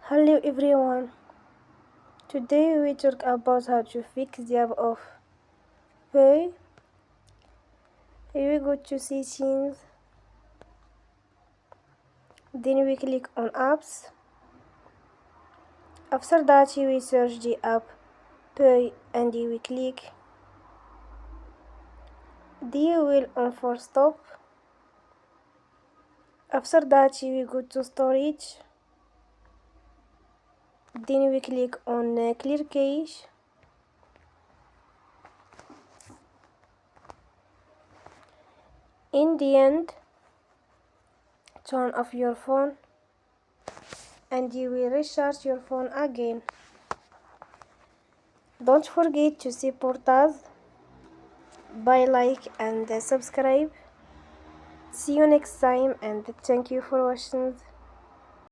Hello everyone. Today we talk about how to fix the app of Pay. Here we go to settings. Then we click on apps. After that we search the app Pay and we click. Then we will on for stop. After that we go to storage. Then we click on clear cache. In the end, turn off your phone and you will restart your phone again. Don't forget to support us by like and subscribe. See you next time and thank you for watching.